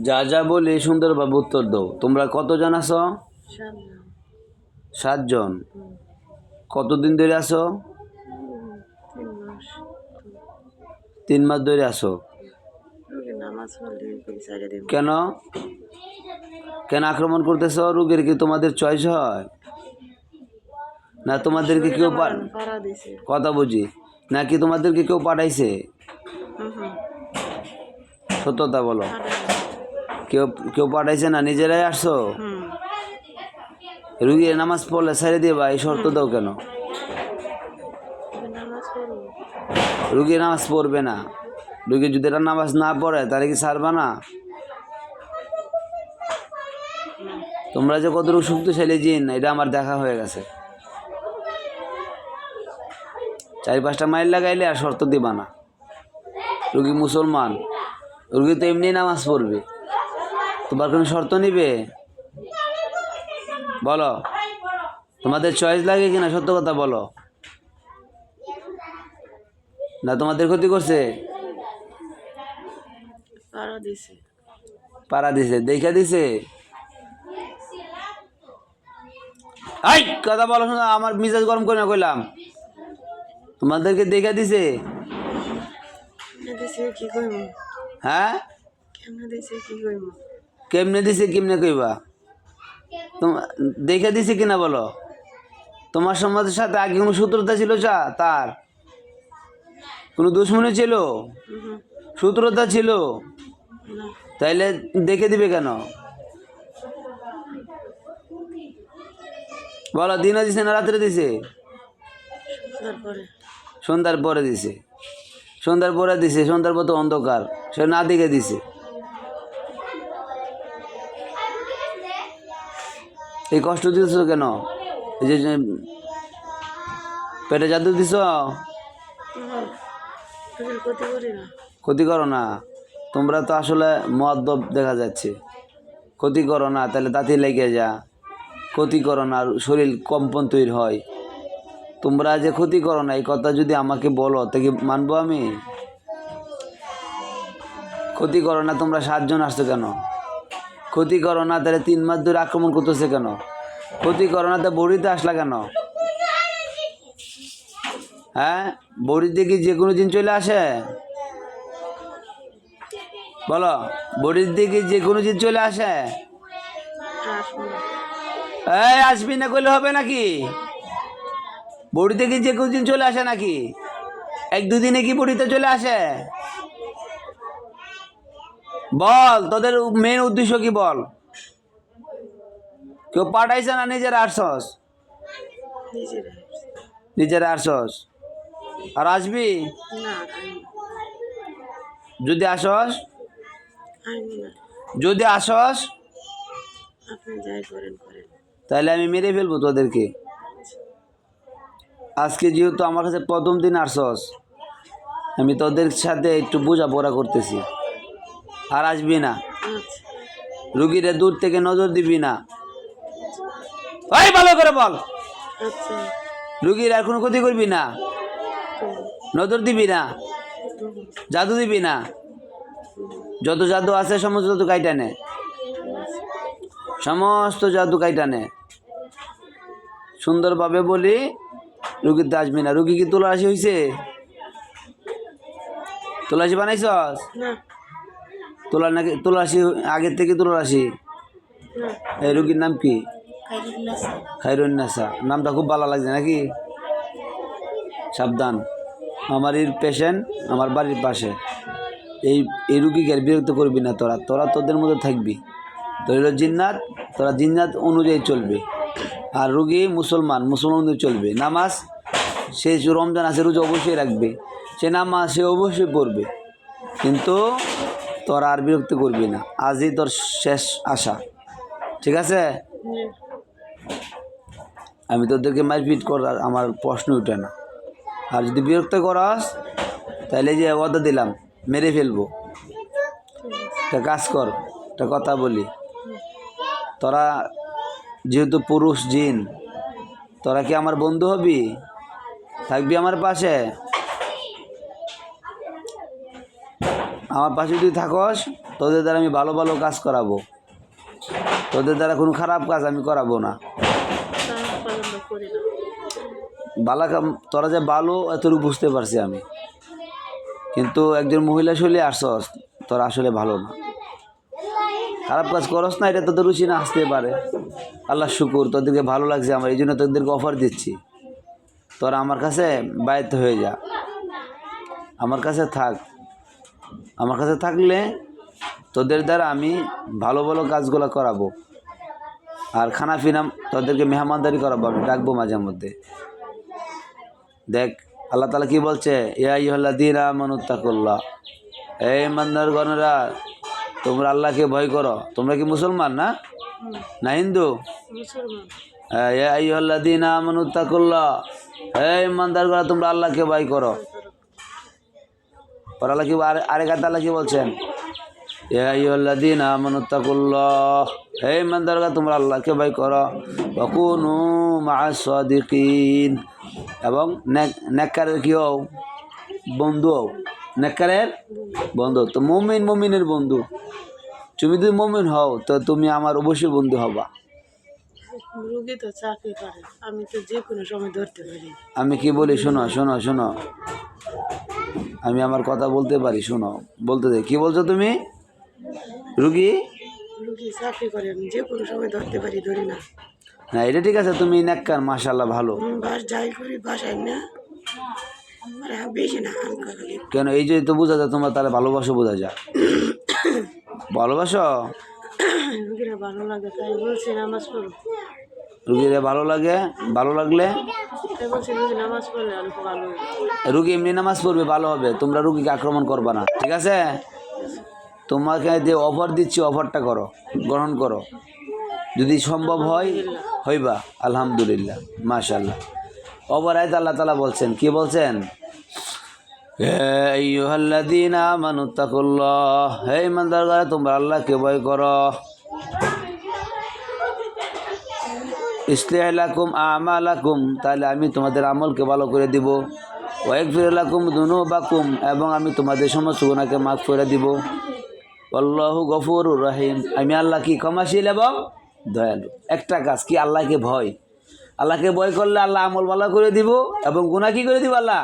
যা যা বলি সুন্দরভাবে উত্তর দাও। তোমরা কতজন আছো? 7 জন। 7 জন। কতদিন ধরে আছো? 3 মাস। 3 মাস ধরে আছো। রোগী নামাজ পড়লে কই সাইডে দিব। কেন কেন আক্রমণ করতেছো? রোগীর কি তোমাদের চয়েস হয় না? তোমাদেরকে কেউ পাড়া দিছে। কথা বুঝি নাকি তোমাদেরকে কেউ পাঠাইছে? হুম। সত্যতা বলো। কেউ কেউ পাঠাইছে না, নিজেরাই আসছো? হুম। রুগী নামাজ পড়লে ছেড়ে দিয়ে ভাই শর্ত দাও কেন? নামাজ পড়ো। রুগী নামাজ পড়বে না, রুগী যদি এটা নামাজ না পড়ে তাহলে কি ছাড়বা না? তোমরা যে কতটুকু শক্তিশালী জিন এটা আমার দেখা হয়ে গেছে। 4-5টা মাইল লাগাইলে আর শর্ত দিবা না। রুগী মুসলমান, রুগী তো এমনি নামাজ পড়বে, তোমার কোনো শর্ত নিবে? বলো, তোমাদের চয়েস লাগে কিনা? সত্য কথা বলো। না তোমাদের ক্ষতি করছে? পাড়া দিছে। পাড়া দিছে, দেখা দিছে। এই কথা বলো শোনা, আমার মিজাজ গরম করে না কইলাম। তোমাদেরকে দেখা দিছে? দিছে কি কইব? হ্যাঁ, কেমনে দিছে কি কইব? কেমনে দিছে কেমনে কইবা? তোমার দেখা দিছে কিনা বলো। তোমার সমাজের সাথে আগে কোনো শত্রুতা ছিল? তার কোনো দুশ্মনী ছিল? শত্রুতা ছিল? তাইলে দেখে দিবে কেন? বলো, দিনে দিছে না রাত্রে দিছে? সন্ধ্যার পরে দিছে। সন্ধ্যার পরে দিছে, সন্ধ্যার পর তো অন্ধকার, সে না দেখে দিছে। এই কষ্ট দিছ কেন? এই যে পেটে জাদু দিছ? ক্ষতি করো না। তোমরা তো আসলে মুআদ্দব দেখা যাচ্ছে। ক্ষতি করো না, তাহলে তাতে লেগে যা। ক্ষতি করো না, শরীর কম্পন তৈরি হয়। তোমরা যে ক্ষতি করো না এই কথা যদি আমাকে বলো তা কি মানবো আমি? ক্ষতি করো না, তোমরা 7 জন আসছো কেন? ক্ষতি করো না, তাহলে 3 মাস ধরে আক্রমণ করতেছে কেন? ক্ষতি করো না, তা বড়িতে আসলা কেন? হ্যাঁ, বড়িতে কি যে কোনো দিন চলে আসে? বলো, বড়ির দিকে যে কোনো দিন চলে আসে? এই আসবি না করলে হবে নাকি? বড়িতে কি যে কোনো দিন চলে আসে নাকি? 1-2 দিনে কি বড়িতে চলে আসে? বল, তোদের মেন উদ্দেশ্য কি বল? কেউ পাঠাইছে না নিজেরা আসছস? নিজেরা আসছস। আর আসবি? যদি আসস, যদি আসস তাহলে আমি মেরে ফেলবো তোদেরকে। আজকে যেহেতু আমার কাছে প্রথম দিন আসছস, আমি তোদের সাথে একটু বোঝাপড়া করতেছি। আর আসবি না, রুগীরা দূর থেকে নজর দিবি না। ওই ভালো করে বল, রুগীর আর কোনো ক্ষতি করবি না, নজর দিবি না, জাদু দিবি না। যত জাদু আছে সমস্ত জাদু কাইটা নে, সমস্ত জাদু কাইটা নে। সুন্দরভাবে বলি, রুগীর আসবি না। রুগী কি তুলারাশি হয়েছে? তুলারাশি বানাইছস? তোলার নাকি তুলারাশি আগের থেকে তুলারাশি? এই রুগীর নাম কি? খায়রুন্নাসা। নামটা খুব ভালো লাগছে নাকি? সাবধান, আমার এই পেশেন্ট আমার বাড়ির পাশে। এই রুগীকে বিরক্ত করবি না। তোরা তোদের মধ্যে থাকবি। তোর জিন্নাত, তোরা জিন্নাত অনুযায়ী চলবে। আর রুগী মুসলমান অনুযায়ী চলবে। নামাজ সে রমজান আছে, রোজা অবশ্যই রাখবে, সে নামাজ সে অবশ্যই পড়বে। কিন্তু তোরা আর বিরক্ত করবি না। আজই তোর শেষ আশা, ঠিক আছে? আমি তোদেরকে মারপিট করার আমার প্রশ্ন উঠে না। আর যদি বিরক্ত করাস তাহলে যে ওয়াদা দিলাম মেরে ফেলবো। একটা কাজ কর, একটা কথা বলি। তোরা যেহেতু পুরুষ জিন, তোরা কি আমার বন্ধু হবি? থাকবি আমার পাশে? আমার পাশে যদি থাকস তোদের দ্বারা আমি ভালো ভালো কাজ করাবো, তোদের দ্বারা কোনো খারাপ কাজ আমি করাবো না। খারাপ কাজ আমরা করি না। ভালো তোরা যে ভালো এতটুকু বুঝতে পারছি আমি, কিন্তু একজন মহিলা শৈলী আসছস, তোরা আসলে ভালো না, খারাপ কাজ করস না, এটা তোদের রুচি না আসতে পারে। আল্লাহ শুকুর, তোদেরকে ভালো লাগছে আমার, এই জন্য তোদেরকে অফার দিচ্ছি। তোরা আমার কাছে বায়িত হয়ে যা, আমার কাছে থাক। আমার কাছে থাকলে তোদের দ্বারা আমি ভালো ভালো কাজগুলো করাবো, আর খানা পিনা তোদেরকে মেহমানদারি করাবো, আমি ডাকবো মাঝে মধ্যে। দেখ আল্লাহ তাআলা কি বলছে, ইয়া আইয়ুহাল্লাযীনা আমানুত্তাকুল্লাহ, এই ইমানদারগণেরা তোমরা আল্লাহকে ভয় করো। তোমরা কি মুসলমান না, না হিন্দু? মুসলমান। ইয়া আইয়ুহাল্লাযীনা আমানুত্তাকুল্লাহ, এই ইমানদারগণেরা তোমরা আল্লাহকে ভয় করো। আর আল্লাহ কি আরেক আল্লাহ কি বলছেন, ইয়া আইয়ুহাল্লাযীনা আমানুত্তাকুল্লাহ, হে ইমানদারগণ তোমরা আল্লাহকে ভয় করো, ওয়া কুনু মা'আস সাদিকিন, এবং নেককারের কি হও, বন্ধু হও, নেককারের বন্ধু। তো মুমিনের বন্ধু, তুমি যদি মুমিন হও তো তুমি আমার অবশ্যই বন্ধু হবা। রুগী তো চাকরি করে, আমি তো যে কোনো সময় ধরতে পারি। আমি কি বলি শোনো শোনো শোনো, আমি আমার কথা বলতে পারি, শোনো বলতে দে। কি বলছো তুমি? রুগী রুগী চাকরি করে, আমি যে কোনো সময় ধরতে পারি, ধরি না। না এটা ঠিক আছে, তুমি নেককার, মাশাআল্লাহ ভালো। বাস যাই করি বাসায় না, মানে বেশি না, হালকা খালি। কেন এই যে তো বোঝা যায় তোমরা তাহলে ভালোবাসো, বোঝা যায় ভালোবাসো। রুগীরা ভালো লাগে তাই বলছি নামাজ পড়ো। রুগীরা ভালো লাগে, ভালো লাগলে তাই বলছি রুগী নামাজ পড়লে অনেক ভালো হবে। রুগী এমনি নামাজ পড়বে, ভালো হবে। তোমরা রুগীকে আক্রমণ করবা না, ঠিক আছে? তোমাকে যে অফার দিচ্ছি, অফারটা করো, গ্রহণ করো। যদি সম্ভব হয় হইবা, আলহামদুলিল্লাহ, মাশাআল্লাহ। অপর আয়াতে আল্লাহ তাআলা বলছেন, কি বলছেন, হে আইয়ুহাল্লাযীনা আমানুত্তাকুল্লাহ, হে ইমানদারগণ তোমরা আল্লাহকে ভয় করো। ইসলিহ লাকুম আমালাকুম, তাহলে আমি তোমাদের আমলকে ভালো করে দিব। ওয়া ইয়াগফির লাকুম যুনুবাকুম, এবং আমি তোমাদের সমস্ত গুনাহকে মাফ করে দিব। আল্লাহু গফুরুর রহিম, আমি আল্লাহ কি ক্ষমাশীল এবং দয়ালু। একটা কাজ কি, আল্লাহকে ভয়। আল্লাহকে ভয় করলে আল্লাহ আমল ভালো করে দিব, এবং গুনাহ কি করে দিব, আল্লাহ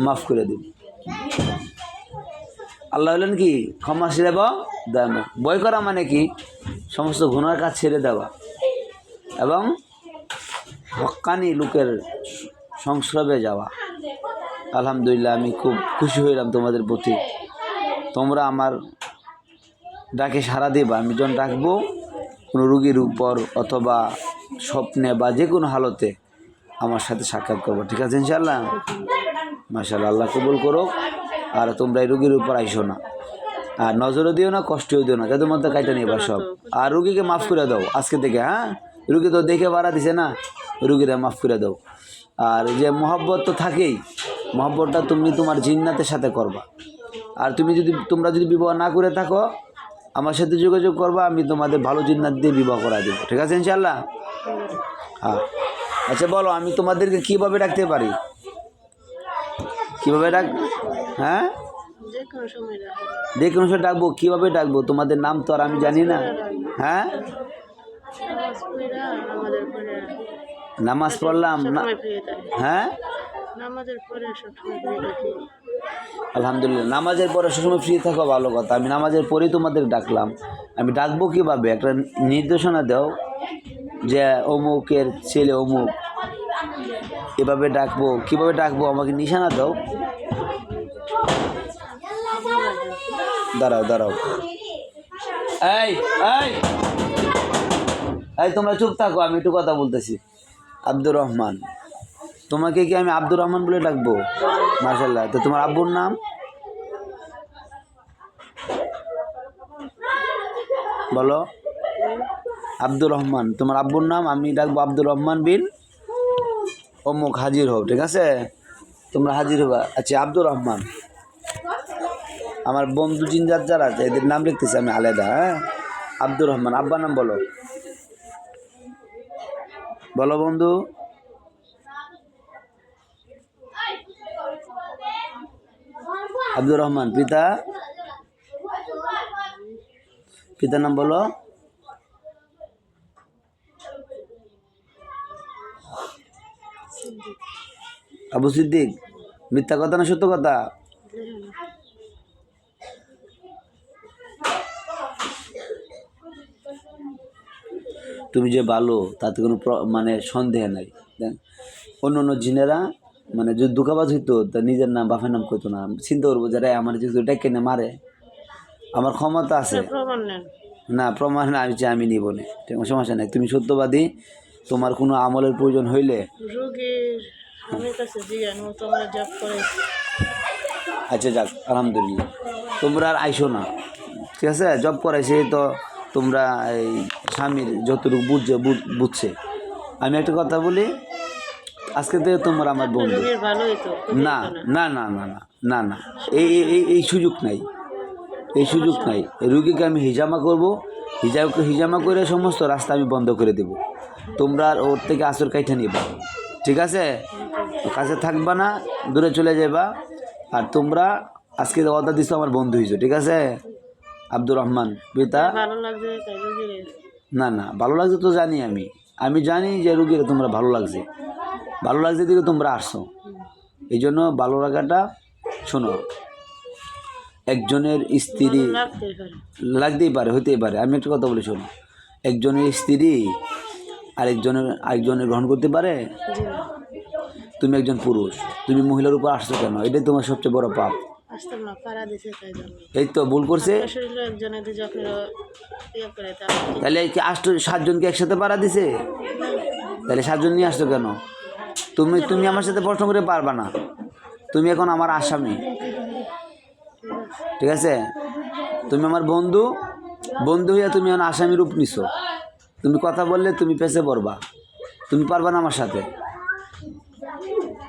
মাফ করে দিব। আল্লাহ হলেন কি ক্ষমাশীল এবং দয়ালু। ভয় করা মানে কি, সমস্ত গুনার কাজ ছেড়ে দেওয়া, এবং হক্কানি লোকের সংস্রবে যাওয়া। আলহামদুলিল্লাহ, আমি খুব খুশি হইলাম তোমাদের প্রতি। তোমরা আমার ডাকে সাড়া দেবা। আমি যখন ডাকবো কোনো রুগীর উপর অথবা স্বপ্নে বা যে কোনো হালতে আমার সাথে সাক্ষাৎ করবো, ঠিক আছে ইনশাআল্লাহ? মাশাআল্লাহ, আল্লাহ কবুল করো। আর তোমরা এই রুগীর উপর আইসো না, আর নজরও দিও না, কষ্টও দিও না, যাদের মধ্যে কাইটা নিবা সব। আর রুগীকে মাফ করে দাও আজকে থেকে, হ্যাঁ? রুগী তো দেখে বাড়া দিছে না, রুগীরা মাফ করে দাও। আর যে মহব্বত তো থাকেই, মহব্বতটা তুমি তোমার জিন্নাতের সাথে করবা। আর তোমরা যদি বিবাহ না করে থাকো, আমার সাথে যোগাযোগ করবা, আমি তোমাদের ভালো জিন্নাত দিয়ে বিবাহ করা দেবো, ঠিক আছে ইনশাআল্লাহ? হ্যাঁ, আচ্ছা বলো, আমি তোমাদেরকে কীভাবে ডাকতে পারি? কীভাবে হ্যাঁ, যে কোনো সময় রাখো। যে কোনো সময় ডাকবো? কীভাবে ডাকবো? তোমাদের নাম তো আর আমি জানি না। হ্যাঁ, নামাজ পড়া আমাদের পরে নামাজ পড়লাম না, সবসময় ফ্রি থাকি। হ্যাঁ নামাজের পরে সবসময় ফ্রি থাকি। আলহামদুলিল্লাহ, নামাজের পরে সবসময় ফ্রি থাকো, ভালো কথা। আমি নামাজের পরেই তোমাদের ডাকলাম। আমি ডাকবো কীভাবে? একটা নির্দেশনা দাও যে অমুকের ছেলে অমুক, এভাবে ডাকবো। কীভাবে ডাকবো আমাকে নিশানা দাও। দাঁড়াও দাঁড়াও, এই এই এই তোমরা চুপ থাকো, আমি একটু কথা বলতেছি। আব্দুর রহমান, তোমাকে কি আমি আব্দুর রহমান বলে ডাকবো? মাশাআল্লাহ। তো তোমার আব্বুর নাম? বলো। আব্দুর রহমান, তোমার আব্বুর নাম? আমি ডাকবো আব্দুর রহমান বিন অমুক, হাজির হও, ঠিক আছে? তোমরা হাজির হবা। আচ্ছা, আব্দুর রহমান, আমার বন্ধু জিনজাত যারা আছে এদের নাম লিখতেছি আমি আলাদা, হ্যাঁ? আব্দুর রহমান, আব্বার নাম বলো, বলো বন্ধু। আব্দুর রহমান, পিতা? পিতার নাম বলো। আবু সিদ্দিক। মিথ্যা কথা না সত্য কথা? তুমি যে ভালো তাতে কোনো মানে সন্দেহ নাই। অন্য অন্য জিনেরা মানে যদি দুঃখাবাজ হইতো তা নিজের নাম বাপের নাম কইতো না, চিন্তা করবো যারা আমার যদি ডেকে না মারে, আমার ক্ষমতা আছে। প্রমাণ নেন। না প্রমাণ না, আমি নিব না, সমস্যা নেই। তুমি সত্যবাদী, তোমার কোনো আমলের প্রয়োজন হইলে রোগীর স্বামীর কাছে জিজ্ঞান ও তোমরা জব করে। আচ্ছা যাক, আলহামদুলিল্লাহ। তোমরা আর আইসো না, ঠিক আছে? জব করাইছে তো তোমরা এই স্বামীর যতটুকু বুঝছে। আমি একটা কথা বলি, আজকে থেকে তোমরা আমার বন্ধু। রোগীর ভালো হইতো। না না না না না না না, এই এই এই সুযোগ নাই, এই সুযোগ নাই। রুগীকে আমি হিজামা করবো, হিজামা করে সমস্ত রাস্তা আমি বন্ধ করে দেব। তোমরা আর ওর থেকে আসর কাইটা নিবা, ঠিক আছে? কাছে থাকবা না, দূরে চলে যাবা। আর তোমরা আজকে অর্ডার দিছো, আমার বন্ধু হয়েছো, ঠিক আছে? আব্দুর রহমান পিতা। ভালো লাগছে তাই রোগীর। না না, ভালো লাগছে তো জানি আমি জানি যে রুগীর তোমরা ভালো লাগছে দিকে তোমরা আসছো। এই জন্য ভালো লাগাটা, শোনো, একজনের স্ত্রী লাগতেই পারে, হইতেই পারে। আমি একটা কথা বলি, শোনো, একজনের স্ত্রী আরেকজনের গ্রহণ করতে পারে? তুমি একজন পুরুষ, তুমি মহিলার উপর আসছো কেন? এটাই তোমার সবচেয়ে বড় পাপ। আসতাম না, পাড়া দিছে তাই জন্য। এই তো ভুল করছে। একজনের যখন করে তাহলে কি 7জনকে একসাথে পাড়া দিছে? তাহলে 7জন নিয়ে আসছো কেন? তুমি আমার সাথে প্রশ্ন করে পারবা না। তুমি এখন আমার আসামি, ঠিক আছে? তুমি আমার বন্ধু হইয়া তুমি এখন আসামি রূপ নিছো। তুমি কথা বললে তুমি পেছে পড়বা, তুমি পারবা না আমার সাথে।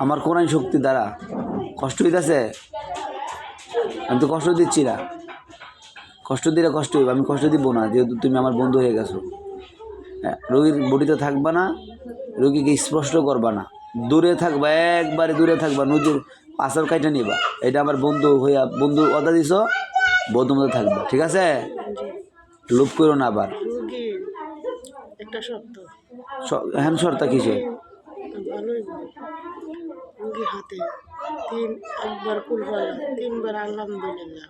আমার কোরআন শক্তি দ্বারা কষ্ট হইতেছে, আমি তো কষ্ট দিচ্ছি না। কষ্ট দিলে কষ্ট হইব, আমি কষ্ট দিব না, যেহেতু তুমি আমার বন্ধু হয়ে গেছো। রোগীর বডিতে থাকবা না, রোগীকে স্পষ্ট করবা না, দূরে থাকবা, একবারে দূরে থাকবা, নদীর পাশার কাইটা নিবা। এটা আমার বন্ধু হইয়া, বন্ধু কথা দিছ, বন্ধুর মধ্যে থাকবা, ঠিক আছে? লোভ করো না আবার। রোগীর একটা শব্দ হ্যাঁ, শর্তা কিসে? ভালোই রোগীর হাতে একবার কুলফালা, 3বার আলহামদুলিল্লাহ,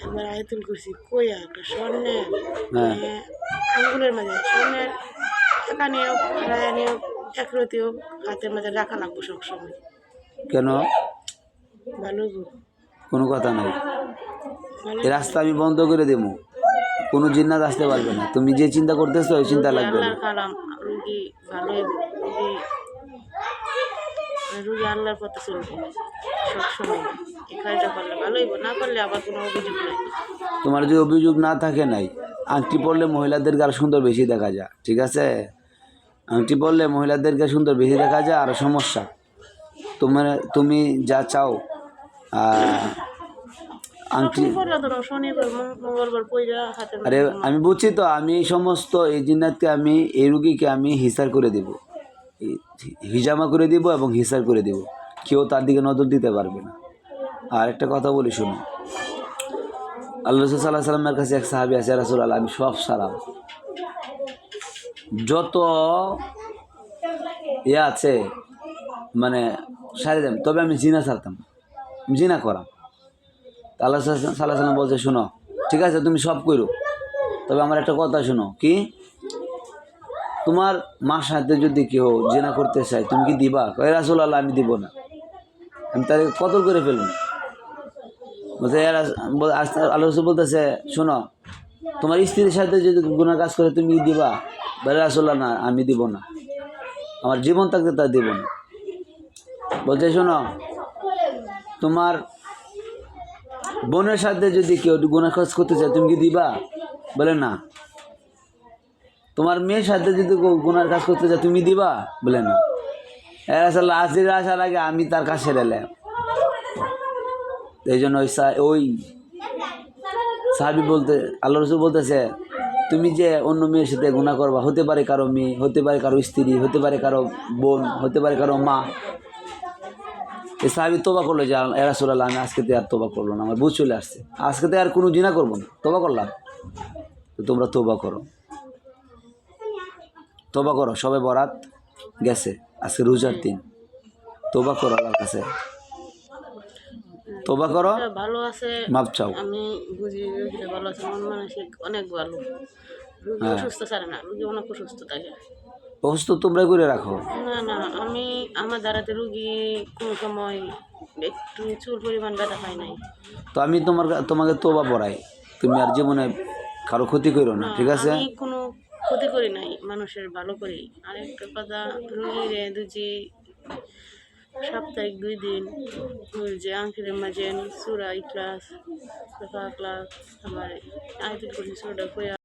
একবার আয়াতুল কুরসি কইয়া একটা স্বর্ণের আঙ্গুলের মাঝে, স্বর্ণের টাকা নিয়েও রায়া নিয়েও একরতিও হাতের মাঝে রাখা লাগবো সবসময়। কেন? ভালো কোনো কথা নাই, এই রাস্তা আমি বন্ধ করে দেবো, কোনো জিন্নাত আসতে পারবে না। তুমি যে চিন্তা করতেছো ওই চিন্তা লাগবে না। কালাম রুগী ভালোই, রুগী আল্লাহর পথে চলবে সবসময়। এই কাজটা করলে ভালোই, না করলে আবার কোনো অভিযোগ নাই। তোমার যে অভিযোগ না থাকে নাই, আংটি পরলে মহিলাদেরকে আরো সুন্দর বেশি দেখা যায়, ঠিক আছে? আংটি পরলে মহিলাদেরকে সুন্দর বেশি দেখা যায়। আর সমস্যা তুমি যা চাও, আংটি। আরে আমি বুঝছি তো, আমি এই সমস্ত এই জিন্নাতকে, আমি এই রুগীকে আমি হিসার করে দিব, হিজামা করে দিব এবং হিসার করে দিব, কেউ তার দিকে নজর দিতে পারবে না। আর একটা কথা বলি, শুনো, আল্লাহ রাসূল সাল্লাল্লাহু আলাইহি সাল্লামের কাছে এক সাহাবী আছে, রাসূলুল্লাহ আমি সব সালাম, যত আছে মানে সারি দেন, তবে আমি জিনা ছাড়তাম, জিনা করাম। আল্লাহ সাল্লাল্লাহু আলাইহি সাল্লাম বলছে, শোনো, ঠিক আছে তুমি সব করো, তবে আমার একটা কথা শোনো। কি? তোমার মার সাথে যদি কেউ জিনা করতে চায় তুমি কি দিবা? কয় রাসূলুল্লাহ আমি দিব না, আমি তাকে কতল করে ফেলব। বলছে আল্লাহ রাসূল বলতেছে, শোনো, তোমার স্ত্রীর সাথে যদি গুনাহ কাজ করে তুমি কি দিবা? বলে রাসূলুল্লাহ না, আমি দিব না, আমার জীবন থাকতে তা দিব না। বলছে, শোনো, তোমার বোনের সাথে যদি কেউ গুনাহ কাজ করতে চায় তুমি কি দিবা? বলে না। তোমার মেয়ের সাথে যদি গুনার কাজ করতে চায় তুমি দিবা? বলে না। আসলে আসির আসার আগে আমি তার কাছে সেরে এলাম। এই জন্য ওই সাহাবী বলতে, আল্লাহ রাসূল বলতেছে, তুমি যে অন্য মেয়ের সাথে গুনাহ করবা, হতে পারে কারো মেয়ে, হতে পারে কারো স্ত্রী, হতে পারে কারো বোন, হতে পারে কারো মা। এই সাহাবী তোবা করলো যে ইয়া রাসূলুল্লাহ আমি আজকে আর তোবা করলো না, আমার বুঝ চলে আসছে, আজকে আর কোনো জিনা করবো না, তোবা করলাম। তো তোমরা তওবা করো, তওবা করো। সবে বরাত গেছে, আজকে রোজার দিন, তওবা করো আল্লাহর কাছে, তওবা করো, এটা ভালো আছে, মাপ চাও। আমি বুঝি রোগীটা ভালো আছে, মন মানসিক অনেক ভালো। রোগী অসুস্থ ছাড়ে না, রোগী অনেক অসুস্থ থাকে। অসুস্থ তোমরাই করে রাখো। না না, আমি আমার দ্বারাতে রুগী কোনো সময় একটু চুল পরিমাণ ব্যথা পাই নাই। তো আমি তোমাকে তওবা পড়াই, তুমি আর জীবনে কারো ক্ষতি করো না, ঠিক আছে? আমি কোনো ক্ষতি করি নাই, মানুষের ভালো করি। আরেকটা কথা, রুগীরে দুজি সাপ্তাহিক 2 দিন ওই যে আঙ্কিরের মাঝে সুরা ইখলাস, সুরা ইখলাস, আমার আয়াতুল কুরসি সুরাটা কইয়া